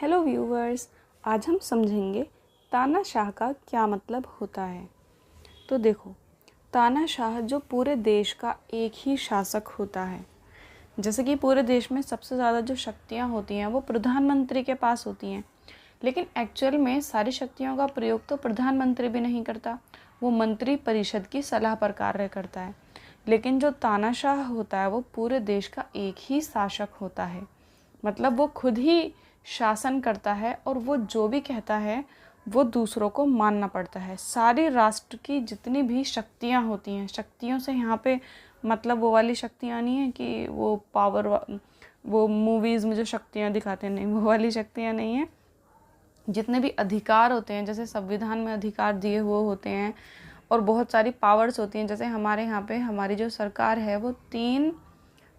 Hello viewers, आज हम समझेंगे तानाशाह का क्या मतलब होता है। तो देखो, तानाशाह जो पूरे देश का एक ही शासक होता है। जैसे कि पूरे देश में सबसे ज़्यादा जो शक्तियाँ होती हैं वो प्रधानमंत्री के पास होती हैं, लेकिन एक्चुअल में सारी शक्तियों का प्रयोग तो प्रधानमंत्री भी नहीं करता, वो मंत्री परिषद की सलाह पर कार्य करता है। लेकिन जो तानाशाह होता है वो पूरे देश का एक ही शासक होता है, मतलब वो खुद ही शासन करता है और वो जो भी कहता है वो दूसरों को मानना पड़ता है। सारी राष्ट्र की जितनी भी शक्तियाँ होती हैं, शक्तियों से यहाँ पे मतलब वो वाली शक्तियाँ नहीं है कि वो वो मूवीज़ में जो शक्तियाँ दिखाते हैं, नहीं, वो वाली शक्तियाँ नहीं है। जितने भी अधिकार होते हैं, जैसे संविधान में अधिकार दिए हुए होते हैं और बहुत सारी पावर्स होती हैं। जैसे हमारे यहाँ पे हमारी जो सरकार है वो 3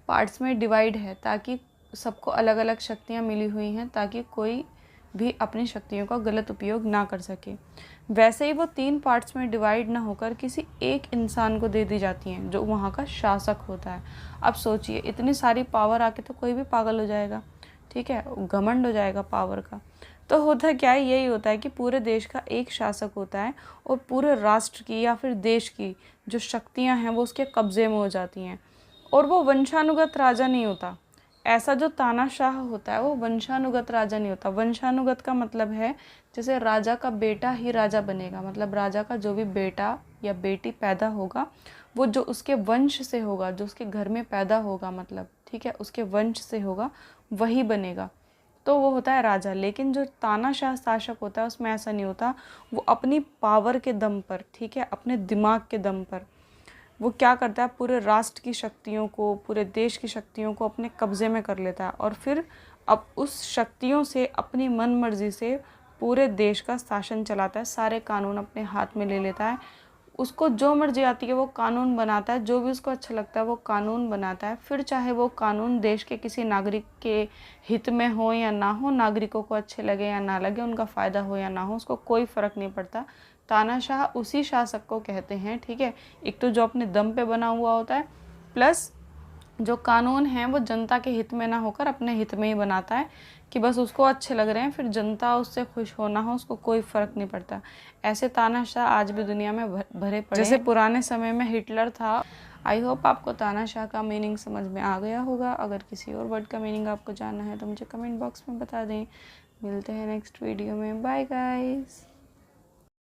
पार्ट्स में डिवाइड है, ताकि सबको अलग अलग शक्तियाँ मिली हुई हैं, ताकि कोई भी अपनी शक्तियों का गलत उपयोग ना कर सके। वैसे ही वो 3 पार्ट्स में डिवाइड ना होकर किसी एक इंसान को दे दी जाती हैं, जो वहाँ का शासक होता है। अब सोचिए, इतनी सारी पावर आके तो कोई भी पागल हो जाएगा, ठीक है, घमंड हो जाएगा पावर का। तो होता क्या है, यही होता है कि पूरे देश का एक शासक होता है और पूरे राष्ट्र की या फिर देश की जो शक्तियाँ हैं वो उसके कब्जे में हो जाती हैं। और वो वंशानुगत राजा नहीं होता। ऐसा जो तानाशाह होता है वो वंशानुगत राजा नहीं होता। वंशानुगत का मतलब है जैसे राजा का बेटा ही राजा बनेगा, मतलब राजा का जो भी बेटा या बेटी पैदा होगा वो जो उसके वंश से होगा, जो उसके घर में पैदा होगा, मतलब ठीक है, उसके वंश से होगा वही बनेगा, तो वो होता है राजा। लेकिन जो तानाशाह शासक होता है उसमें ऐसा नहीं होता। वो अपनी पावर के दम पर, ठीक है, अपने दिमाग के दम पर वो क्या करता है, पूरे राष्ट्र की शक्तियों को, पूरे देश की शक्तियों को अपने कब्जे में कर लेता है और फिर अब उस शक्तियों से अपनी मन मर्जी से पूरे देश का शासन चलाता है। सारे कानून अपने हाथ में ले लेता है, उसको जो मर्जी आती है वो कानून बनाता है, जो भी उसको अच्छा लगता है वो कानून बनाता है। फिर चाहे वो कानून देश के किसी नागरिक के हित में हो या ना हो, नागरिकों को अच्छे लगे या ना लगे, उनका फ़ायदा हो या ना हो, उसको कोई फ़र्क नहीं पड़ता। तानाशाह उसी शासक को कहते हैं, ठीक है, एक तो जो अपने दम पे बना हुआ होता है, प्लस जो कानून हैं वो जनता के हित में ना होकर अपने हित में ही बनाता है, कि बस उसको अच्छे लग रहे हैं, फिर जनता उससे खुश हो ना हो उसको कोई फ़र्क नहीं पड़ता। ऐसे तानाशाह आज भी दुनिया में भरे पड़े हैं। जैसे पुराने समय में हिटलर था। आई होप आपको तानाशाह का मीनिंग समझ में आ गया होगा। अगर किसी और वर्ड का मीनिंग आपको जानना है तो मुझे कमेंट बॉक्स में बता दें। मिलते हैं नेक्स्ट वीडियो में। Bye guys.